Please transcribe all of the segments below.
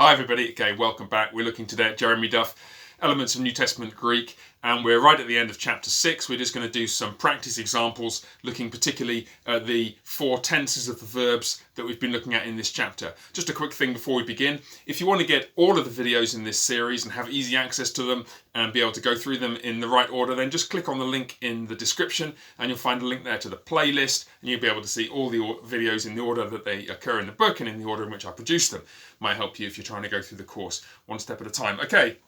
Hi everybody, okay, welcome back. We're looking today at Jeremy Duff, Elements of New Testament Greek, and we're right at the end of chapter 6. We're just going to do some practice examples, looking particularly at the 4 tenses of the verbs that we've been looking at in this chapter. Just a quick thing before we begin. If you want to get all of the videos in this series and have easy access to them and be able to go through them in the right order, then just click on the link in the description and you'll find a link there to the playlist, and you'll be able to see all the videos in the order that they occur in the book and in the order in which I produce them. Might help you if you're trying to go through the course one step at a time. Okay.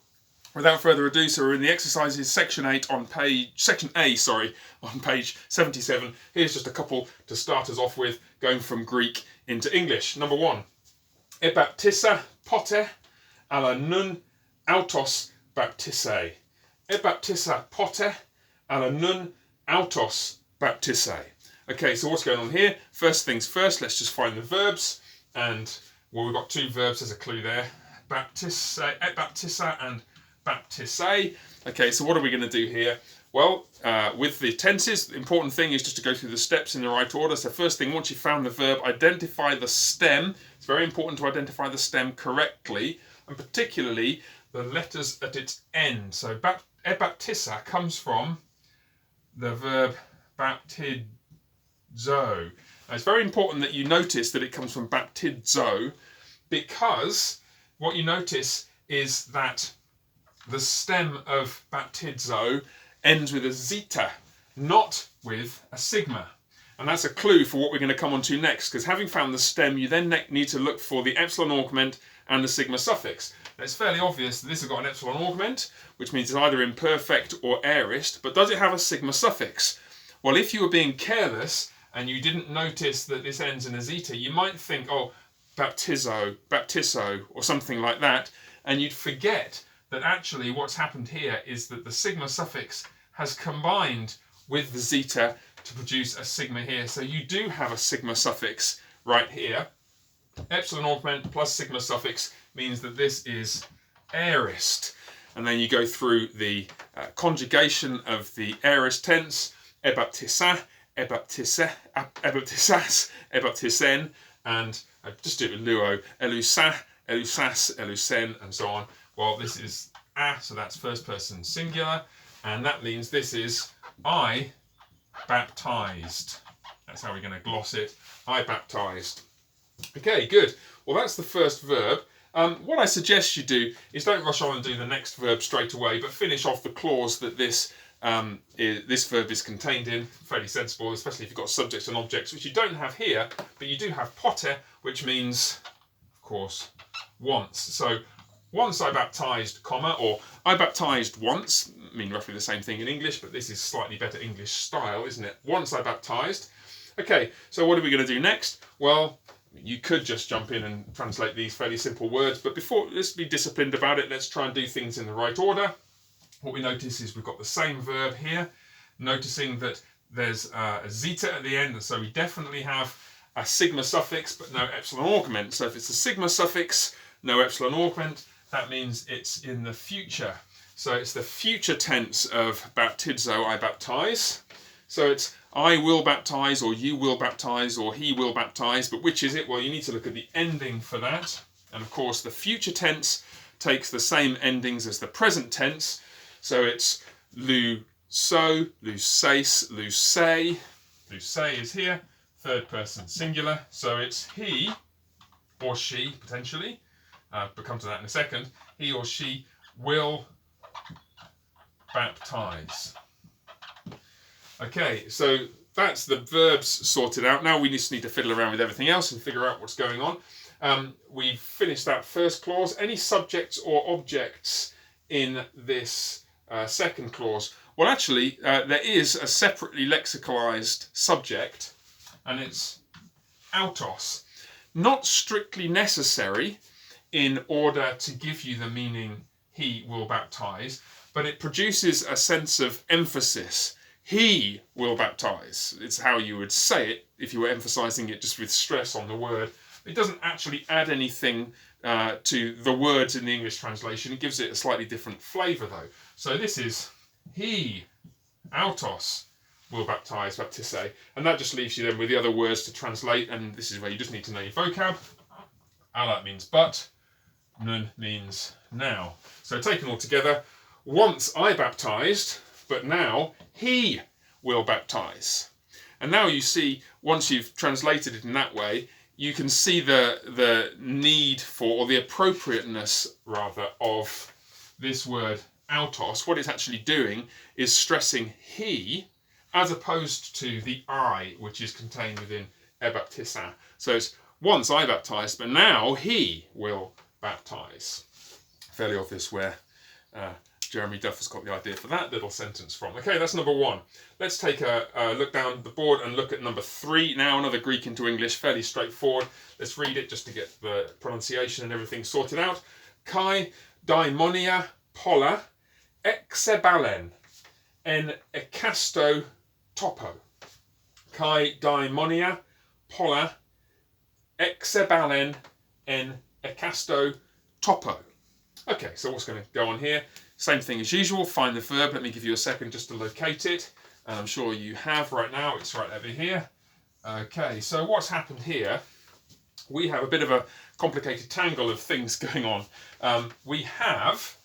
Without further ado, so we're in the exercises section A on page 77. Here's just a couple to start us off with, going from Greek into English. Number 1. Ebaptissa pote ala nun autos baptisse. Ebaptissa pote ala nun autos baptisse. Okay, so what's going on here? First things first, let's just find the verbs. And, well, we've got 2 verbs as a clue there. Baptissa and baptisse. Okay, so what are we going to do here? Well, with the tenses, the important thing is just to go through the steps in the right order. So first thing, once you've found the verb, identify the stem. It's very important to identify the stem correctly, and particularly the letters at its end. So ebaptissa comes from the verb baptizo. Now, it's very important that you notice that it comes from baptizo, because what you notice is that the stem of baptizo ends with a zeta, not with a sigma. And that's a clue for what we're going to come on to next, because having found the stem, you then need to look for the epsilon augment and the sigma suffix. Now, it's fairly obvious that this has got an epsilon augment, which means it's either imperfect or aorist, but does it have a sigma suffix? Well, if you were being careless and you didn't notice that this ends in a zeta, you might think, oh, baptizo, baptisso, or something like that, and you'd forget that actually what's happened here is that the sigma suffix has combined with the zeta to produce a sigma here. So you do have a sigma suffix right here. Epsilon augment plus sigma suffix means that this is aorist. And then you go through the conjugation of the aorist tense, ebaptissa, ebaptissa, ebaptissas, ebaptissen, and just do it with luo, elusa, elusas, elusen, and so on. Well, this is a, so that's first person singular, and that means this is I baptized. That's how we're going to gloss it. I baptized. Okay, good. Well, that's the first verb. What I suggest you do is don't rush on and do the next verb straight away, but finish off the clause that this verb is contained in. Fairly sensible, especially if you've got subjects and objects, which you don't have here, but you do have pote, which means, of course, once. So, once I baptized, comma, or I baptized once, mean roughly the same thing in English, but this is slightly better English style, isn't it? Once I baptized. Okay, so what are we going to do next? Well, you could just jump in and translate these fairly simple words, but before, let's be disciplined about it. Let's try and do things in the right order. What we notice is we've got the same verb here, noticing that there's a zeta at the end, and so we definitely have a sigma suffix, but no epsilon augment. So if it's a sigma suffix, no epsilon augment, that means it's in the future. So it's the future tense of baptizo, I baptize. So it's I will baptize, or you will baptize, or he will baptize. But which is it? Well, you need to look at the ending for that. And of course, the future tense takes the same endings as the present tense. So it's luso, luseis, lusei. Lusei is here, third person singular. So it's he or she, potentially. But come to that in a second. He or she will baptize. Okay, so that's the verbs sorted out. Now we just need to fiddle around with everything else and figure out what's going on. We've finished that first clause. Any subjects or objects in this second clause? Well, actually, there is a separately lexicalized subject, and it's autos. Not strictly necessary in order to give you the meaning he will baptize, but it produces a sense of emphasis. He will baptize. It's how you would say it if you were emphasizing it just with stress on the word. It doesn't actually add anything to the words in the English translation. It gives it a slightly different flavour though. So this is he, autos, will baptize, baptisse, and that just leaves you then with the other words to translate, and this is where you just need to know your vocab. Ala means but, nun means now. So taken all together, once I baptized, but now he will baptize. And now you see, once you've translated it in that way, you can see the need for, or the appropriateness rather, of this word autos. What it's actually doing is stressing he as opposed to the I, which is contained within ebaptisa. So it's once I baptized, but now he will baptize. Fairly obvious where Jeremy Duff has got the idea for that little sentence from. Okay, that's number one. Let's take a look down the board and look at number 3 now, another Greek into English, fairly straightforward. Let's read it just to get the pronunciation and everything sorted out. Kai daimonia pola exebalen en ekasto topo. Kai daimonia pola exebalen en ekasto topo. Okay, so what's going to go on here? Same thing as usual, find the verb. Let me give you a second just to locate it. And I'm sure you have right now, it's right over here. Okay, so what's happened here? We have a bit of a complicated tangle of things going on. We have,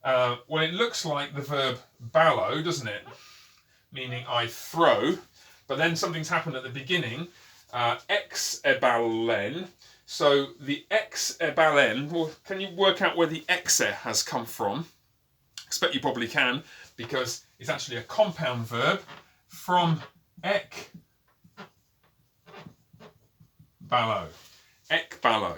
well, it looks like the verb ballo, doesn't it? Meaning I throw, but then something's happened at the beginning. Ex-ebalen. So the ex-ebalen, well, can you work out where the exe has come from? I expect you probably can, because it's actually a compound verb from ek-ballo. Ek-ballo.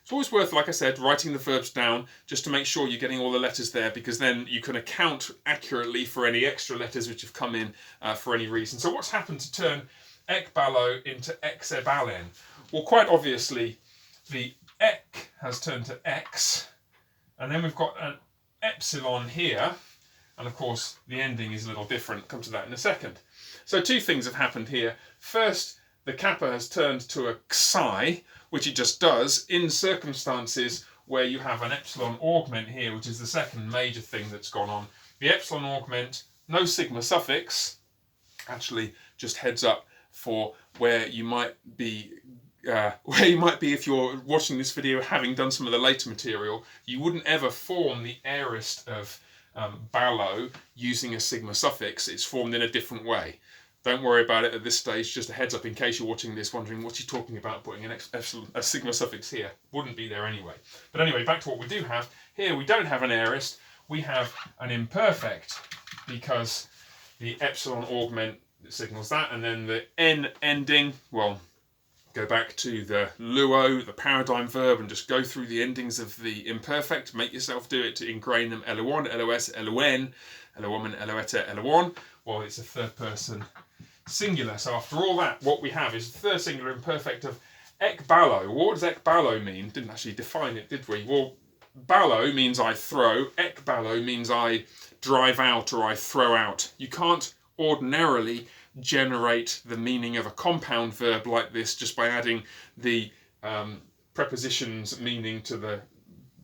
It's always worth, like I said, writing the verbs down just to make sure you're getting all the letters there, because then you can account accurately for any extra letters which have come in for any reason. So what's happened to turn ek-ballo into ex-ebalen? Well, quite obviously, the ek has turned to x, and then we've got an epsilon here, and of course the ending is a little different. Come to that in a second. So two things have happened here. First, the kappa has turned to a xi, which it just does in circumstances where you have an epsilon augment here, which is the second major thing that's gone on. The epsilon augment, no sigma suffix, actually just heads up for where you might be if you're watching this video having done some of the later material. You wouldn't ever form the aorist of ballo using a sigma suffix. It's formed in a different way. Don't worry about it at this stage, just a heads up in case you're watching this wondering what's he talking about putting a sigma suffix here. Wouldn't be there anyway. But anyway, back to what we do have. Here we don't have an aorist, we have an imperfect, because the epsilon augment signals that, and then the n ending, well, go back to the luo, the paradigm verb, and just go through the endings of the imperfect. Make yourself do it to ingrain them. Eluon, LOS, LON, Elowoman, Eloeta, Elowon. Well, it's a third person singular. So after all that, what we have is the third singular imperfect of ek-ballo. What does ek-ballo mean? Didn't actually define it, did we? Well, ballo means I throw. Ek-ballo means I drive out or I throw out. You can't ordinarily generate the meaning of a compound verb like this just by adding the preposition's meaning to the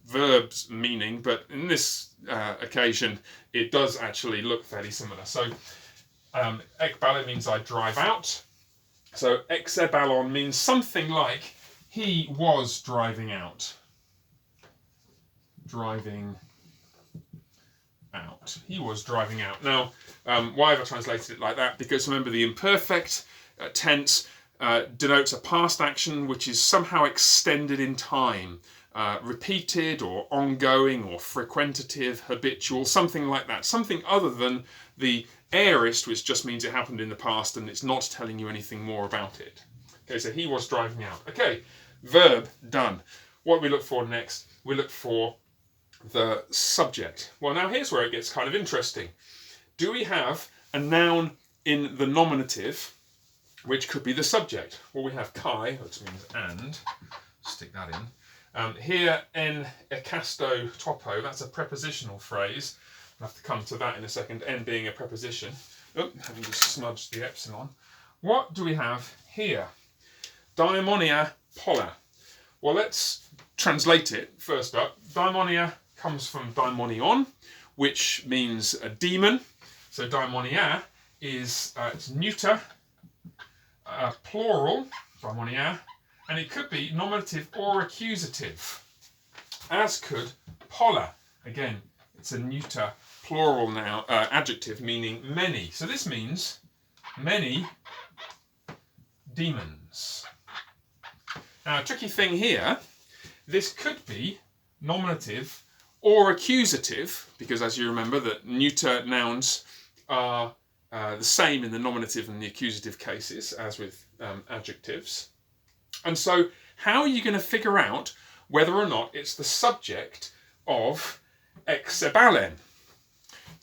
verb's meaning, but in this occasion it does actually look fairly similar. So ek-ballo means I drive out, so exeballon means something like he was driving out. Driving out. He was driving out. Now, why have I translated it like that? Because remember, the imperfect tense denotes a past action which is somehow extended in time, repeated or ongoing or frequentative, habitual, something like that. Something other than the aorist, which just means it happened in the past and it's not telling you anything more about it. Okay, so he was driving out. Okay, verb done. What do we look for next? We look for the subject. Well, now here's where it gets kind of interesting. Do we have a noun in the nominative which could be the subject? Well, we have kai, which means and. Stick that in. Here, en ekasto topo, that's a prepositional phrase. I'll have to come to that in a second, en being a preposition. Oh, having just smudged the epsilon. What do we have here? Daimonia pola. Well, let's translate it first up. Daimonia comes from daimonion, which means a demon. So daimonia is it's neuter, plural, daimonia, and it could be nominative or accusative. as could polla. Again, it's a neuter plural now adjective meaning many. So this means many demons. Now, a tricky thing here, this could be nominative or accusative, because as you remember that neuter nouns are the same in the nominative and the accusative cases as with adjectives. And so how are you going to figure out whether or not it's the subject of exebalen?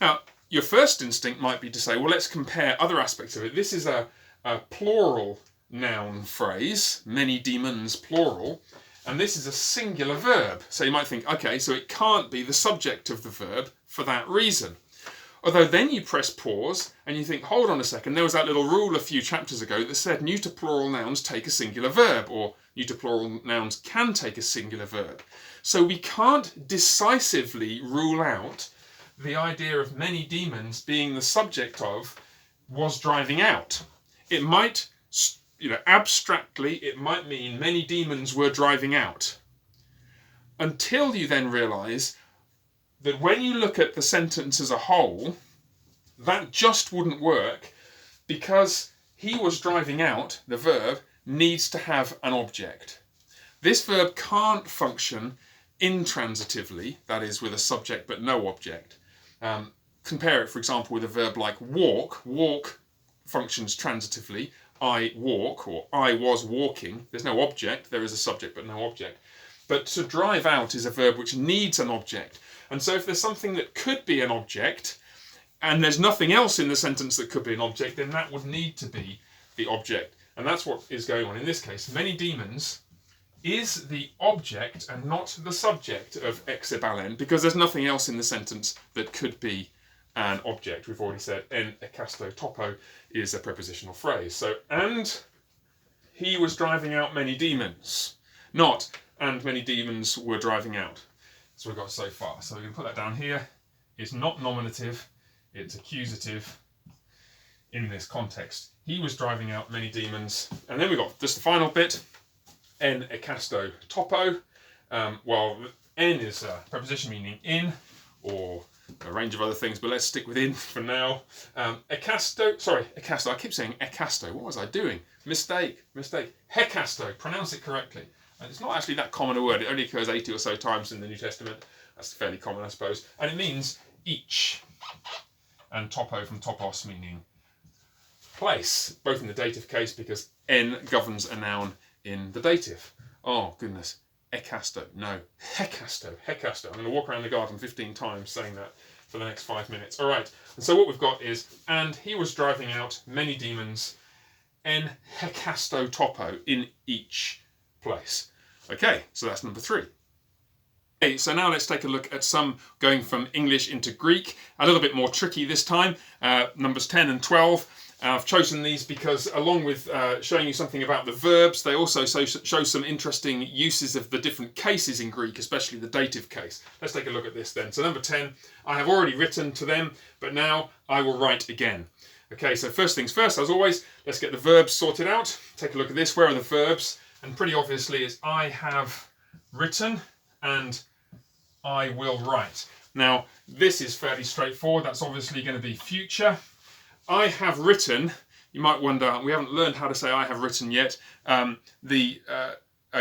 Now, your first instinct might be to say, well, let's compare other aspects of it. This is a plural noun phrase, many demons plural, and this is a singular verb. So you might think, okay, so it can't be the subject of the verb for that reason. Although then you press pause and you think, hold on a second, there was that little rule a few chapters ago that said neuter plural nouns take a singular verb, or neuter plural nouns can take a singular verb. So we can't decisively rule out the idea of many demons being the subject of was driving out. It might, abstractly, it might mean many demons were driving out. Until you then realise that when you look at the sentence as a whole, that just wouldn't work, because he was driving out, the verb, needs to have an object. This verb can't function intransitively, that is with a subject but no object. Compare it, for example, with a verb like walk. Walk functions transitively. I walk, or I was walking. There's no object, there is a subject but no object. But to drive out is a verb which needs an object. And so if there's something that could be an object, and there's nothing else in the sentence that could be an object, then that would need to be the object. And that's what is going on in this case. Many demons is the object and not the subject of exebalen, because there's nothing else in the sentence that could be an object. We've already said en ekasto topo is a prepositional phrase. So, and he was driving out many demons, not and many demons were driving out. So we've got so far. So we can put that down here. It's not nominative, it's accusative in this context. He was driving out many demons. And then we've got just the final bit, en ekasto topo. Well, en is a preposition meaning in, or a range of other things, but let's stick with in for now. Ekasto, I keep saying ekasto. What was I doing? Mistake. Hekasto, pronounce it correctly. And it's not actually that common a word. It only occurs 80 or so times in the New Testament. That's fairly common, I suppose. And it means each. And topo from topos, meaning place, both in the dative case, because en governs a noun in the dative. Oh, goodness. Ekasto. No. Hekasto. I'm going to walk around the garden 15 times saying that for the next 5 minutes. All right. And so what we've got is, and he was driving out many demons en hekasto topo, in each place. Okay, so that's number 3. Okay, so now let's take a look at some going from English into Greek. A little bit more tricky this time. Numbers 10 and 12. I've chosen these because, along with showing you something about the verbs, they also show some interesting uses of the different cases in Greek, especially the dative case. Let's take a look at this then. So number 10, I have already written to them, but now I will write again. Okay, so first things first, as always, let's get the verbs sorted out. Take a look at this. Where are the verbs? And pretty obviously it's I have written and I will write. Now, this is fairly straightforward. That's obviously going to be future. I have written, you might wonder, we haven't learned how to say I have written yet. The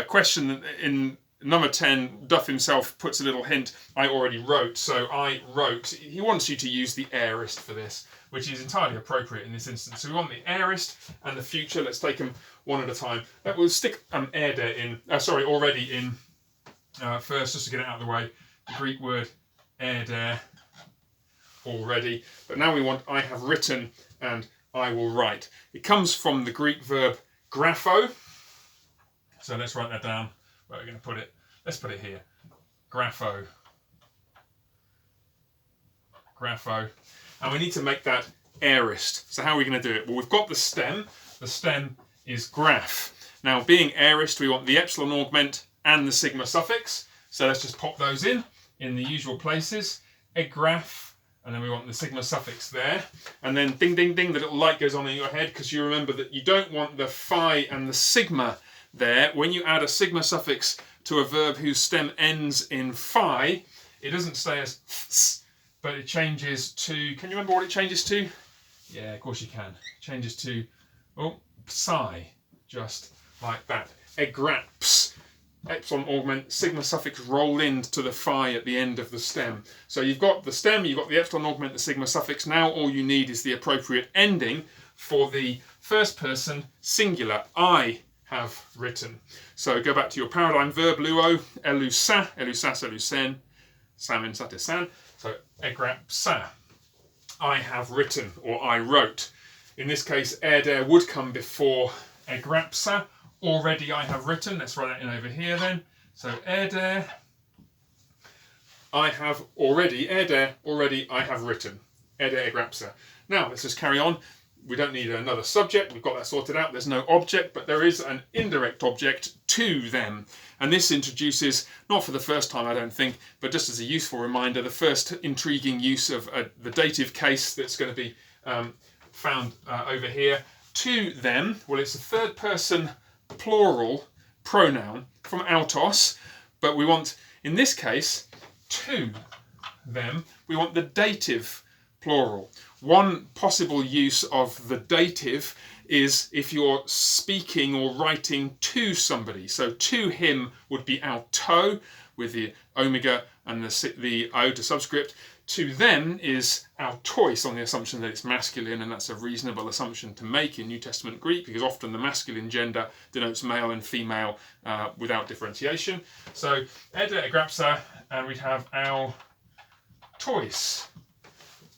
question in number 10, Duff himself puts a little hint, I already wrote, so I wrote. He wants you to use the aorist for this, which is entirely appropriate in this instance. So we want the aorist and the future. Let's take them one at a time. We'll stick already in first, just to get it out of the way. The Greek word erder, already. But now we want I have written and I will write. It comes from the Greek verb grapho. So let's write that down. Where are we going to put it? Let's put it here. Grapho. And we need to make that aorist. So how are we going to do it? Well, we've got the stem. The stem is graph. Now, being aorist, we want the epsilon augment and the sigma suffix. So let's just pop those in the usual places. Graph. And then we want the sigma suffix there. And then ding, ding, ding, the little light goes on in your head, because you remember that you don't want the phi and the sigma there. When you add a sigma suffix to a verb whose stem ends in phi, it doesn't stay as th, but it changes to, can you remember what it changes to? Yeah, of course you can. It changes to, psi, just like that. Egraps. Epsilon augment, sigma suffix roll into the phi at the end of the stem. So you've got the stem, you've got the epsilon augment, the sigma suffix. Now all you need is the appropriate ending for the first person singular. I have written. So go back to your paradigm verb, luo, elusa, elusas, elusen, samin, satesan. So egrapsa. I have written, or I wrote. In this case, erder would come before egrapsa. Already I have written. Let's write that in over here then. So erder, I have already, erder, already I have written. Erder egrapsa. Now let's just carry on. We don't need another subject. We've got that sorted out. There's no object, but there is an indirect object, to them. And this introduces, not for the first time I don't think, but just as a useful reminder, the first intriguing use of the dative case that's going to be found over here. To them, well, it's a third person plural pronoun from autos, but we want, in this case, to them, we want the dative plural. One possible use of the dative is if you're speaking or writing to somebody. So to him would be auto with the omega and the iota subscript. To them is autois, on the assumption that it's masculine, and that's a reasonable assumption to make in New Testament Greek, because often the masculine gender denotes male and female without differentiation. So erder egrapsa, and we'd have autois,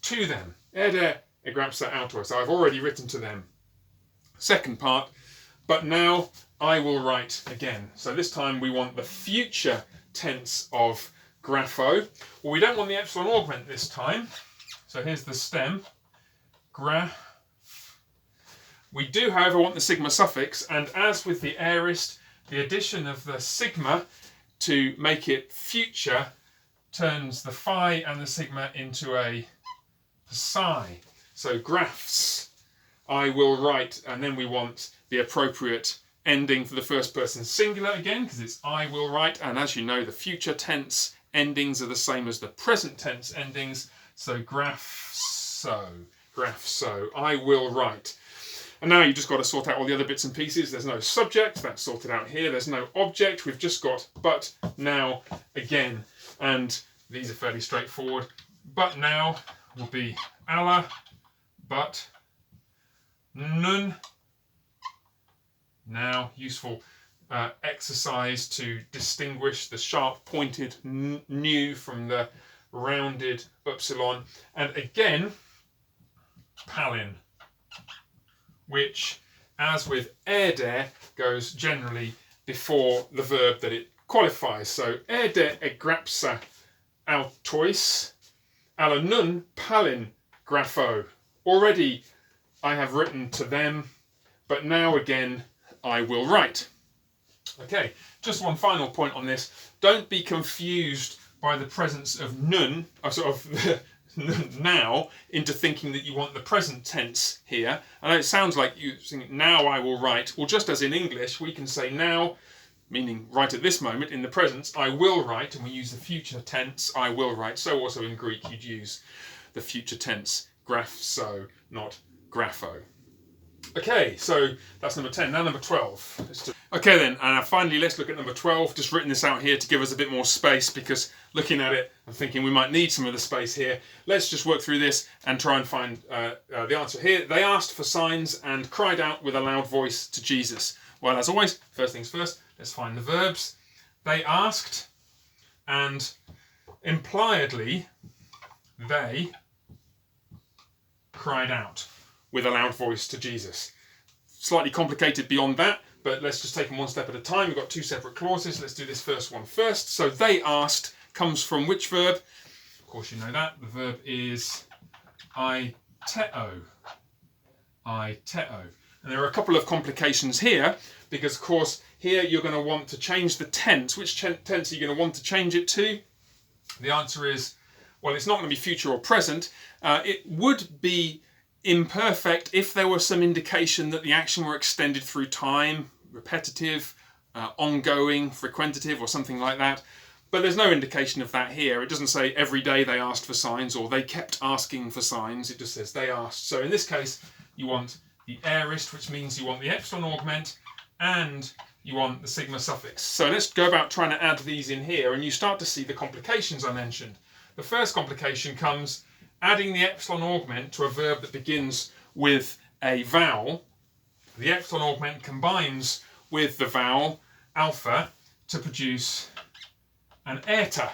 to them. Erder egrapsa autois. So I've already written to them. Second part, but now I will write again. So this time we want the future tense of grapho. Well, we don't want the epsilon augment this time. So here's the stem. Graph. We do, however, want the sigma suffix, and as with the aorist, the addition of the sigma to make it future turns the phi and the sigma into a psi. So graphs, I will write, and then we want the appropriate ending for the first person singular again, because it's I will write, and as you know, the future tense endings are the same as the present tense endings. So graphso, I will write. And now you've just got to sort out all the other bits and pieces. There's no subject, that's sorted out here. There's no object, we've just got but now again. And these are fairly straightforward. But now will be alla, but nun. Now, useful exercise to distinguish the sharp pointed nu from the rounded upsilon. And again, palin, which, as with erder, goes generally before the verb that it qualifies. So erder egrapsa autois, alla nun palin grapho. Already I have written to them, but now again I will write. Okay, just one final point on this. Don't be confused by the presence of nun, now, into thinking that you want the present tense here. I know it sounds like you think, now I will write. Well, just as in English, we can say now, meaning right at this moment, in the present, I will write, and we use the future tense, I will write. So also in Greek, you'd use the future tense, graphso, not grapho. Okay, so that's number 10. Now number 12. Okay then, and finally let's look at number 12. Just written this out here to give us a bit more space, because looking at it, I'm thinking we might need some of the space here. Let's just work through this and try and find the answer here. They asked for signs and cried out with a loud voice to Jesus. Well, as always, first things first, let's find the verbs. They asked, and impliedly, they cried out with a loud voice to Jesus. Slightly complicated beyond that, but let's just take them one step at a time. We've got two separate clauses. Let's do this first one first. So they asked comes from which verb? Of course you know that. The verb is aiteo. Aiteo. And there are a couple of complications here, because of course here you're going to want to change the tense. Which tense are you going to want to change it to? The answer is, well, it's not going to be future or present. It would be imperfect if there was some indication that the action were extended through time, repetitive, ongoing, frequentative or something like that. But there's no indication of that here. It doesn't say every day they asked for signs or they kept asking for signs. It just says they asked. So in this case, you want the aorist, which means you want the epsilon augment and you want the sigma suffix. So let's go about trying to add these in here, and you start to see the complications I mentioned. The first complication comes adding the epsilon augment to a verb that begins with a vowel. The epsilon augment combines with the vowel alpha to produce an eta.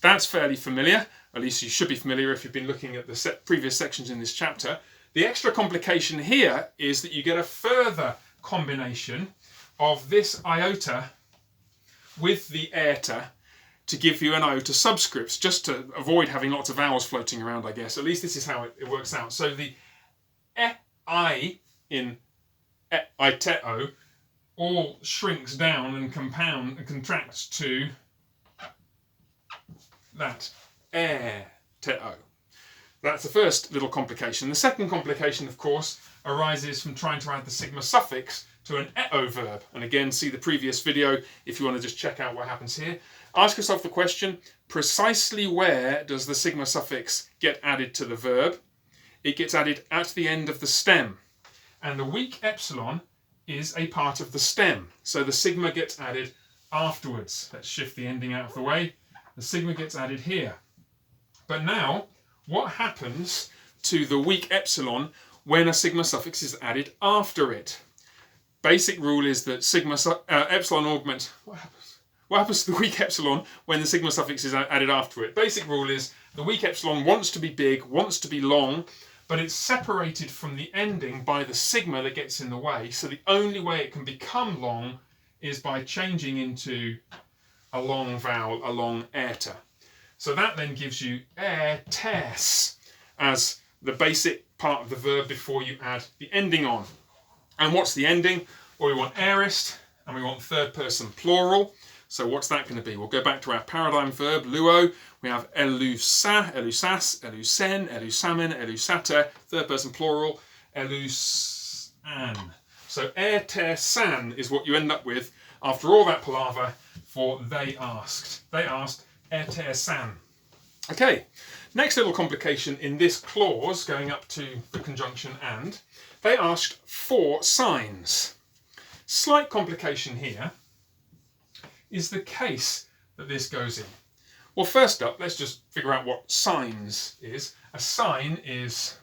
That's fairly familiar, at least you should be familiar if you've been looking at the previous sections in this chapter. The extra complication here is that you get a further combination of this iota with the eta to give you an iota subscript, just to avoid having lots of vowels floating around, I guess. At least this is how it works out. So the I in iteo all shrinks down and contracts to that teo. That's the first little complication. The second complication, of course, arises from trying to add the sigma suffix to an eo verb. And again, see the previous video if you want to just check out what happens here. Ask yourself the question, precisely where does the sigma suffix get added to the verb? It gets added at the end of the stem. And the weak epsilon is a part of the stem. So the sigma gets added afterwards. Let's shift the ending out of the way. The sigma gets added here. But now, what happens to the weak epsilon when a sigma suffix is added after it? Basic rule is that epsilon augment... What happens to the weak epsilon when the sigma suffix is added after it? Basic rule is the weak epsilon wants to be big, wants to be long, but it's separated from the ending by the sigma that gets in the way. So the only way it can become long is by changing into a long vowel, a long eta. So that then gives you etes as the basic part of the verb before you add the ending on. And what's the ending? Well, we want aorist and we want third person plural. So what's that going to be? We'll go back to our paradigm verb, luo. We have elusa, elusas, elusen, elusamen, elusata, third person plural, elusan. So etesan is what you end up with after all that palaver for they asked. They asked etesan. Okay, next little complication in this clause, going up to the conjunction and, they asked for signs. Slight complication here is the case that this goes in. Well, first up, let's just figure out what signs is. A sign is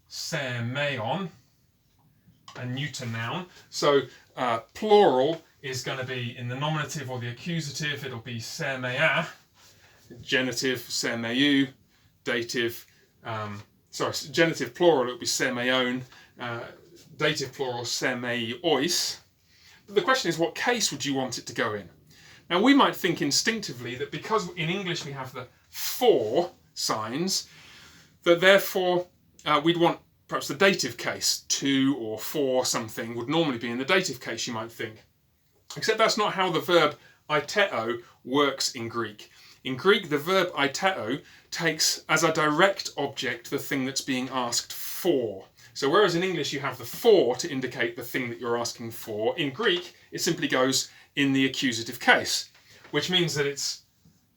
semeion, a neuter noun. So plural is going to be in the nominative or the accusative, it'll be semeia. Genitive, semeiou. Dative, genitive plural, it'll be semeion. Dative plural, semeiois. But the question is, what case would you want it to go in? Now, we might think instinctively that because in English we have the for signs, that therefore we'd want perhaps the dative case. To or for something would normally be in the dative case, you might think. Except that's not how the verb iteo works in Greek. In Greek, the verb iteo takes as a direct object the thing that's being asked for. So whereas in English you have the for to indicate the thing that you're asking for, in Greek it simply goes in the accusative case, which means that it's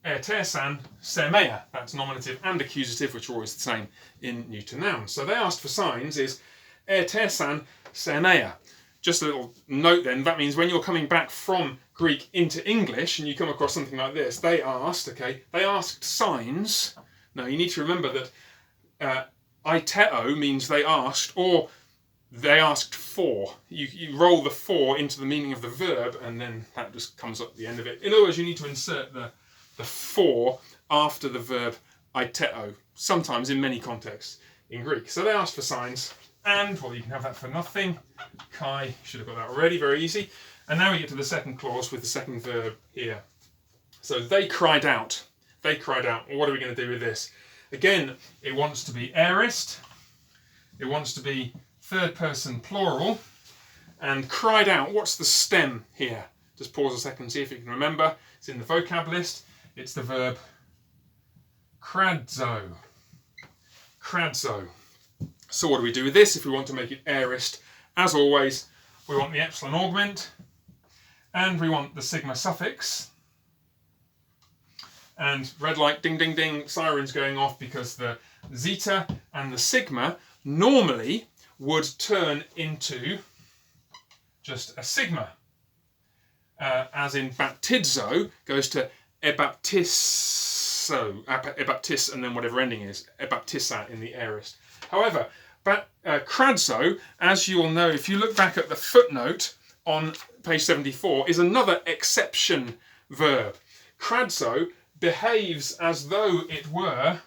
etesan semeia. That's nominative and accusative, which are always the same in neuter nouns. So they asked for signs is etesan semeia. Just a little note then, that means when you're coming back from Greek into English and you come across something like this, they asked signs. Now you need to remember that iteo means they asked, or they asked for. You roll the for into the meaning of the verb and then that just comes up at the end of it. In other words, you need to insert the for after the verb iteo, sometimes in many contexts in Greek. So they asked for signs, and, well, you can have that for nothing. Kai, should have got that already, very easy. And now we get to the second clause with the second verb here. So they cried out. They cried out. Well, what are we going to do with this? Again, it wants to be aorist. It wants to be third person plural. And cried out, what's the stem here? Just pause a second, see if you can remember. It's in the vocab list. It's the verb kradzo. Kradzo. So what do we do with this if we want to make it aorist? As always, we want the epsilon augment And we want the sigma suffix. And red light, ding, ding, ding, sirens going off because the zeta and the sigma normally would turn into just a sigma. As in baptizo goes to ebaptizo, ebaptis, and then whatever ending is, ebaptisa in the aorist. However, cradzo, as you will know if you look back at the footnote on page 74, is another exception verb. Cradzo behaves as though it were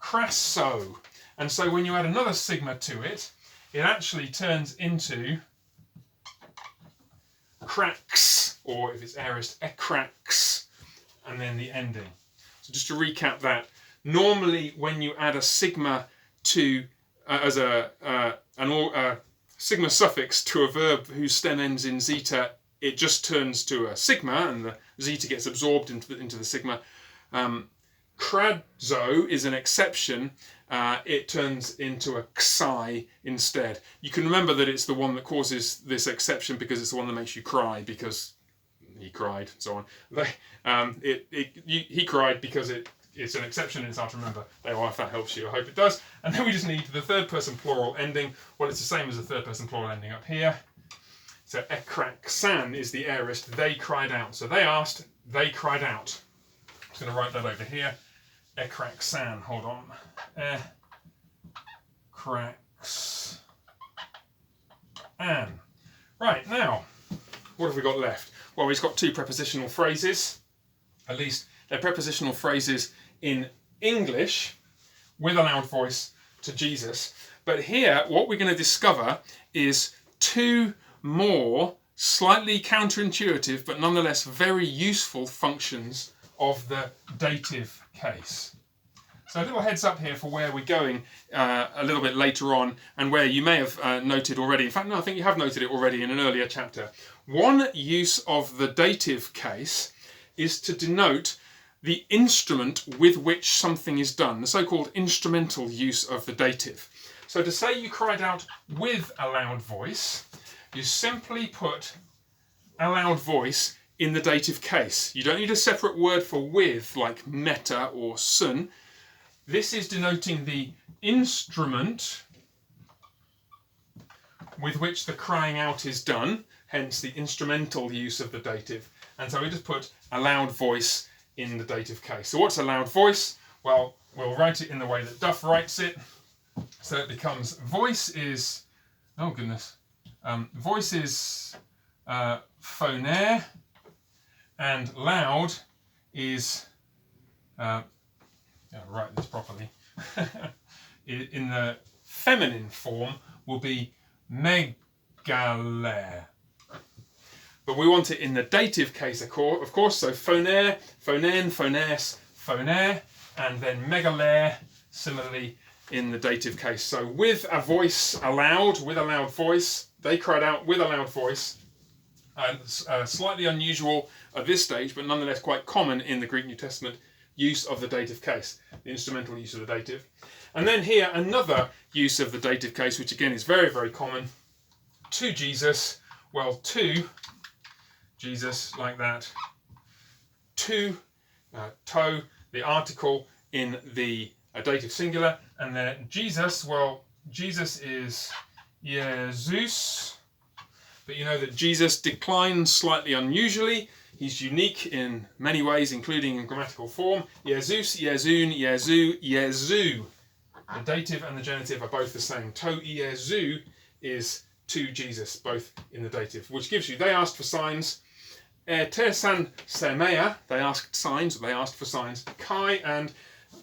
crasso. And so when you add another sigma to it, it actually turns into cracks, or if it's aorist, ecrax, and then the ending. So just to recap that, normally when you add a sigma to, as a sigma suffix to a verb whose stem ends in zeta, it just turns to a sigma, and the zeta gets absorbed into the sigma. Cradzo is an exception. It turns into a xi instead. You can remember that it's the one that causes this exception because it's the one that makes you cry because he cried, and so on. He cried because it's an exception and it's hard to remember. Well, if that helps you, I hope it does. And then we just need the third person plural ending. Well, it's the same as the third person plural ending up here. So ekraksan is the aorist. They cried out. So they asked, they cried out. I'm just going to write that over here. Ekraksan, hold on. Ekraksan. Right, now, what have we got left? Well, we've got two prepositional phrases. At least they're prepositional phrases in English with a loud voice to Jesus. But here, what we're going to discover is two more slightly counterintuitive, but nonetheless very useful functions of the dative case. So a little heads up here for where we're going a little bit later on, and where you may have noted already. In fact, no, I think you have noted it already in an earlier chapter. One use of the dative case is to denote the instrument with which something is done, the so-called instrumental use of the dative. So to say you cried out with a loud voice, you simply put a loud voice in the dative case. You don't need a separate word for with, like meta or sun. This is denoting the instrument with which the crying out is done, hence the instrumental use of the dative. And so we just put a loud voice in the dative case. So what's a loud voice? Well, we'll write it in the way that Duff writes it. So it becomes voice is, oh goodness, voice is phonaire, and loud is, write this properly, in the feminine form will be megalaire. But we want it in the dative case, of course, so phonaire, phonène, phonès, phonaire, and then megalaire, similarly in the dative case. So with a voice, aloud, with a loud voice, they cried out with a loud voice. Slightly unusual at this stage, but nonetheless quite common in the Greek New Testament use of the dative case, the instrumental use of the dative. And then here another use of the dative case, which again is very, very common. To Jesus, well, to Jesus, like that. To, to, the article in the dative singular, and then Jesus, well, Jesus is Jesus, but you know that Jesus declines slightly unusually. He's unique in many ways, including in grammatical form. Jesus, Jesun, Jesu, Jesu. The dative and the genitive are both the same. To Jesu is to Jesus, both in the dative, which gives you, they asked for signs. Tersan semea, they asked signs, they asked for signs. Kai and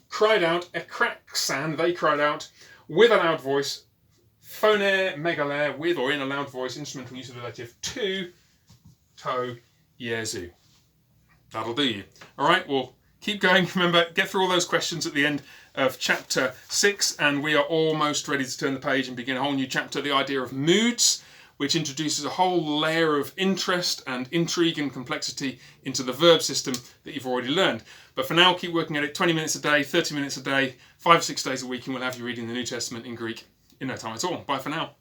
cried out, ekraksan, they cried out with a loud voice. Phonaire, megalaire, with or in a loud voice, instrumental use of the dative, to Jesu. That'll do you. All right, well, keep going. Remember, get through all those questions at the end of chapter 6, and we are almost ready to turn the page and begin a whole new chapter, the idea of moods, which introduces a whole layer of interest and intrigue and complexity into the verb system that you've already learned. But for now, keep working at it 20 minutes a day, 30 minutes a day, 5 or 6 days a week, and we'll have you reading the New Testament in Greek in no time at all. Bye for now.